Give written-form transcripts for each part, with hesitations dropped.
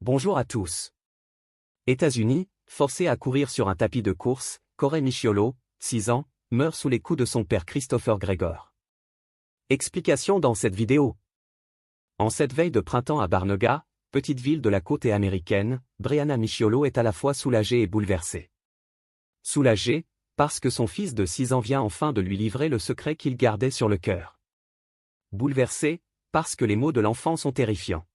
Bonjour à tous. États-Unis, forcé à courir sur un tapis de course, Corey Michiolo, 6 ans, meurt sous les coups de son père Christopher Gregor. Explication dans cette vidéo. En cette veille de printemps à Barnegat, petite ville de la côte américaine, Brianna Michiolo est à la fois soulagée et bouleversée. Soulagée, parce que son fils de 6 ans vient enfin de lui livrer le secret qu'il gardait sur le cœur. Bouleversée, parce que les mots de l'enfant sont terrifiants.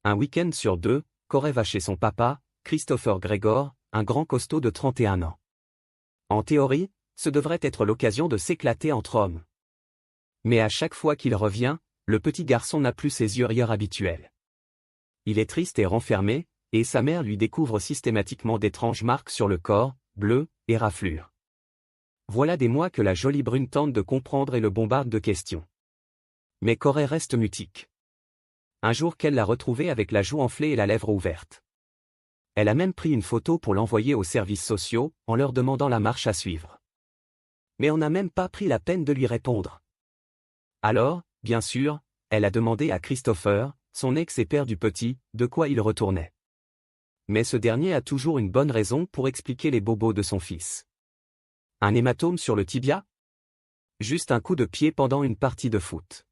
Un week-end sur deux, Corey va chez son papa, Christopher Gregor, un grand costaud de 31 ans. En théorie, ce devrait être l'occasion de s'éclater entre hommes. Mais à chaque fois qu'il revient, le petit garçon n'a plus ses yeux rieurs habituels. Il est triste et renfermé, et sa mère lui découvre systématiquement d'étranges marques sur le corps, bleues et raflures. Voilà des mois que la jolie brune tente de comprendre et le bombarde de questions. Mais Corey reste mutique. Un jour qu'elle l'a retrouvé avec la joue enflée et la lèvre ouverte. Elle a même pris une photo pour l'envoyer aux services sociaux, en leur demandant la marche à suivre. Mais on n'a même pas pris la peine de lui répondre. Alors, bien sûr, elle a demandé à Christopher, son ex et père du petit, de quoi il retournait. Mais ce dernier a toujours une bonne raison pour expliquer les bobos de son fils. Un hématome sur le tibia? Juste un coup de pied pendant une partie de foot.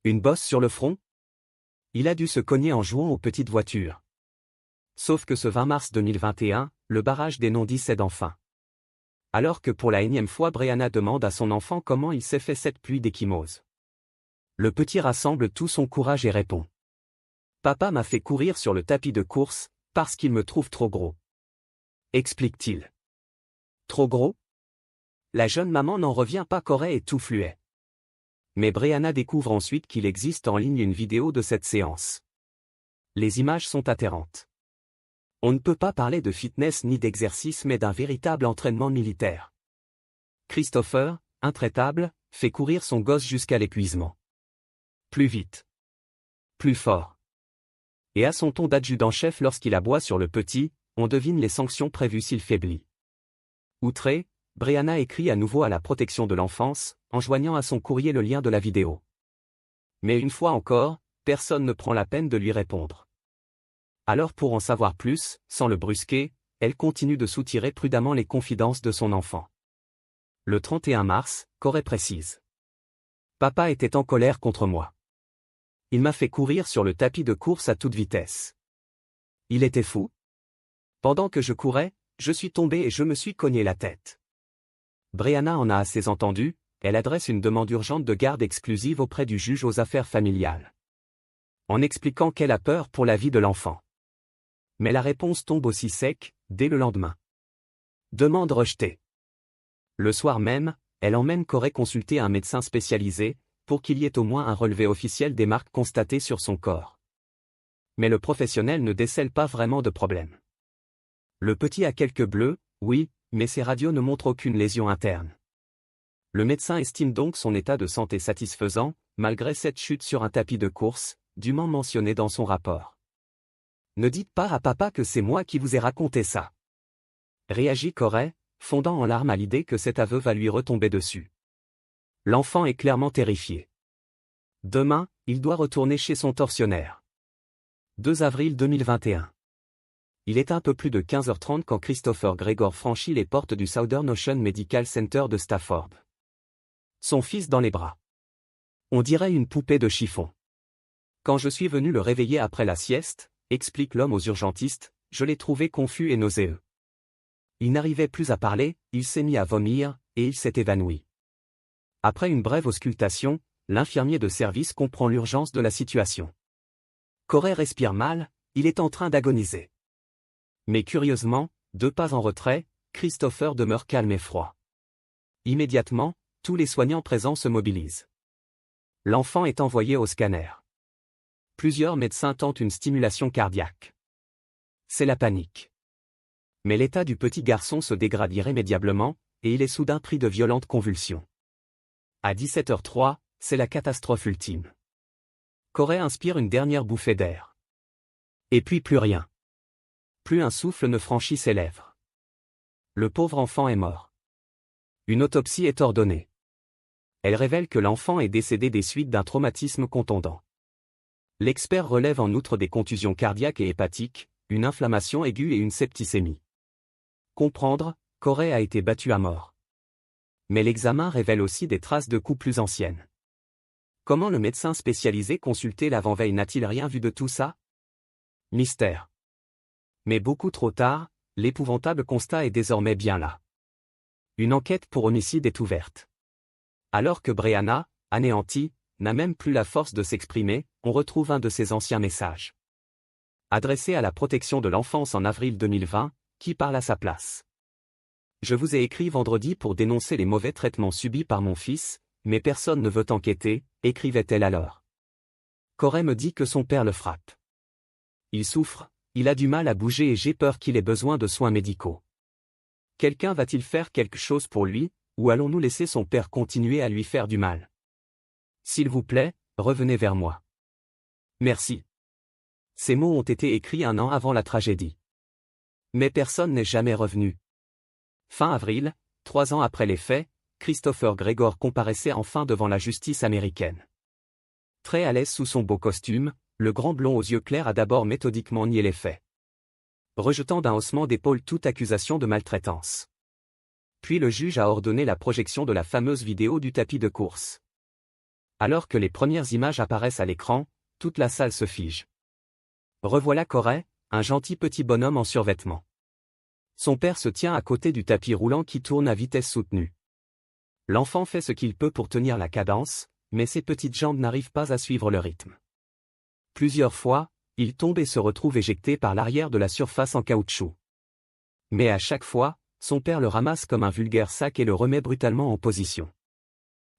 Une bosse sur le front? Il a dû se cogner en jouant aux petites voitures. Sauf que ce 20 mars 2021, le barrage des non-dits cède enfin. Alors que pour la énième fois Brianna demande à son enfant comment il s'est fait cette pluie d'échymose. Le petit rassemble tout son courage et répond. Papa m'a fait courir sur le tapis de course, parce qu'il me trouve trop gros. Explique-t-il. Trop gros? La jeune maman n'en revient pas. Corey est tout fluet. Mais Brianna découvre ensuite qu'il existe en ligne une vidéo de cette séance. Les images sont atterrantes. On ne peut pas parler de fitness ni d'exercice mais d'un véritable entraînement militaire. Christopher, intraitable, fait courir son gosse jusqu'à l'épuisement. Plus vite. Plus fort. Et à son ton d'adjudant-chef lorsqu'il aboie sur le petit, on devine les sanctions prévues s'il faiblit. Outrée, Brianna écrit à nouveau à la protection de l'enfance, en joignant à son courrier le lien de la vidéo. Mais une fois encore, personne ne prend la peine de lui répondre. Alors pour en savoir plus, sans le brusquer, elle continue de soutirer prudemment les confidences de son enfant. Le 31 mars, Corey précise. Papa était en colère contre moi. Il m'a fait courir sur le tapis de course à toute vitesse. Il était fou. Pendant que je courais, je suis tombé et je me suis cogné la tête. Brianna en a assez entendu, elle adresse une demande urgente de garde exclusive auprès du juge aux affaires familiales. En expliquant qu'elle a peur pour la vie de l'enfant. Mais la réponse tombe aussi sec, dès le lendemain. Demande rejetée. Le soir même, elle emmène Corey consulter un médecin spécialisé, pour qu'il y ait au moins un relevé officiel des marques constatées sur son corps. Mais le professionnel ne décèle pas vraiment de problème. Le petit a quelques bleus, oui, mais ses radios ne montrent aucune lésion interne. Le médecin estime donc son état de santé satisfaisant, malgré cette chute sur un tapis de course, dûment mentionnée dans son rapport. Ne dites pas à papa que c'est moi qui vous ai raconté ça. Réagit Corey, fondant en larmes à l'idée que cet aveu va lui retomber dessus. L'enfant est clairement terrifié. Demain, il doit retourner chez son tortionnaire. 2 avril 2021. Il est un peu plus de 15h30 quand Christopher Gregor franchit les portes du Southern Ocean Medical Center de Stafford. Son fils dans les bras. On dirait une poupée de chiffon. Quand je suis venu le réveiller après la sieste, explique l'homme aux urgentistes, je l'ai trouvé confus et nauséeux. Il n'arrivait plus à parler, il s'est mis à vomir, et il s'est évanoui. Après une brève auscultation, l'infirmier de service comprend l'urgence de la situation. Corey respire mal, il est en train d'agoniser. Mais curieusement, 2 pas en retrait, Christopher demeure calme et froid. Immédiatement, tous les soignants présents se mobilisent. L'enfant est envoyé au scanner. Plusieurs médecins tentent une stimulation cardiaque. C'est la panique. Mais l'état du petit garçon se dégrade irrémédiablement, et il est soudain pris de violentes convulsions. À 17h03, c'est la catastrophe ultime. Corey inspire une dernière bouffée d'air. Et puis plus rien. Plus un souffle ne franchit ses lèvres. Le pauvre enfant est mort. Une autopsie est ordonnée. Elle révèle que l'enfant est décédé des suites d'un traumatisme contondant. L'expert relève en outre des contusions cardiaques et hépatiques, une inflammation aiguë et une septicémie. Comprendre, Corey a été battu à mort. Mais l'examen révèle aussi des traces de coups plus anciennes. Comment le médecin spécialisé consulté l'avant-veille n'a-t-il rien vu de tout ça? Mystère. Mais beaucoup trop tard, l'épouvantable constat est désormais bien là. Une enquête pour homicide est ouverte. Alors que Breanna, anéantie, n'a même plus la force de s'exprimer, on retrouve un de ses anciens messages. Adressé à la protection de l'enfance en avril 2020, qui parle à sa place. Je vous ai écrit vendredi pour dénoncer les mauvais traitements subis par mon fils, mais personne ne veut enquêter, écrivait-elle alors. Corey me dit que son père le frappe. Il souffre, il a du mal à bouger et j'ai peur qu'il ait besoin de soins médicaux. Quelqu'un va-t-il faire quelque chose pour lui, ou allons-nous laisser son père continuer à lui faire du mal? S'il vous plaît, revenez vers moi. Merci. Ces mots ont été écrits 1 an avant la tragédie. Mais personne n'est jamais revenu. Fin avril, 3 ans après les faits, Christopher Gregor comparaissait enfin devant la justice américaine. Très à l'aise sous son beau costume, le grand blond aux yeux clairs a d'abord méthodiquement nié les faits, rejetant d'un haussement d'épaule toute accusation de maltraitance. Puis le juge a ordonné la projection de la fameuse vidéo du tapis de course. Alors que les premières images apparaissent à l'écran, toute la salle se fige. Revoilà Corey, un gentil petit bonhomme en survêtement. Son père se tient à côté du tapis roulant qui tourne à vitesse soutenue. L'enfant fait ce qu'il peut pour tenir la cadence, mais ses petites jambes n'arrivent pas à suivre le rythme. Plusieurs fois, il tombe et se retrouve éjecté par l'arrière de la surface en caoutchouc. Mais à chaque fois, son père le ramasse comme un vulgaire sac et le remet brutalement en position.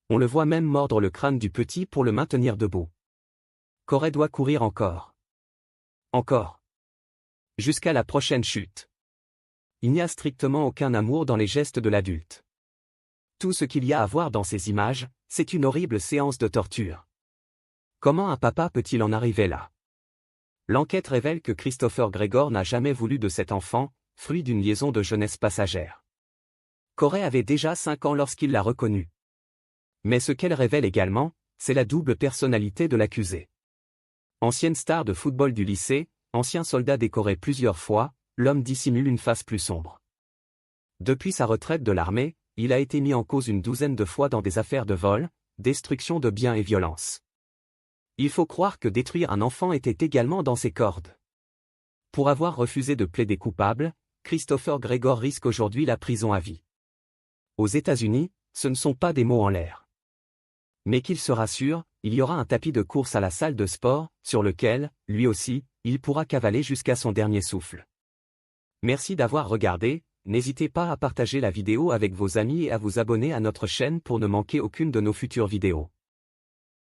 On le voit même mordre le crâne du petit pour le maintenir debout. Corey doit courir encore. Encore. Jusqu'à la prochaine chute. Il n'y a strictement aucun amour dans les gestes de l'adulte. Tout ce qu'il y a à voir dans ces images, c'est une horrible séance de torture. Comment un papa peut-il en arriver là? L'enquête révèle que Christopher Gregor n'a jamais voulu de cet enfant, fruit d'une liaison de jeunesse passagère. Corey avait déjà 5 ans lorsqu'il l'a reconnu. Mais ce qu'elle révèle également, c'est la double personnalité de l'accusé. Ancienne star de football du lycée, ancien soldat décoré plusieurs fois, l'homme dissimule une face plus sombre. Depuis sa retraite de l'armée, il a été mis en cause une douzaine de fois dans des affaires de vol, destruction de biens et violence. Il faut croire que détruire un enfant était également dans ses cordes. Pour avoir refusé de plaider coupable, Christopher Gregor risque aujourd'hui la prison à vie. Aux États-Unis, ce ne sont pas des mots en l'air. Mais qu'il se rassure, il y aura un tapis de course à la salle de sport, sur lequel, lui aussi, il pourra cavaler jusqu'à son dernier souffle. Merci d'avoir regardé, n'hésitez pas à partager la vidéo avec vos amis et à vous abonner à notre chaîne pour ne manquer aucune de nos futures vidéos.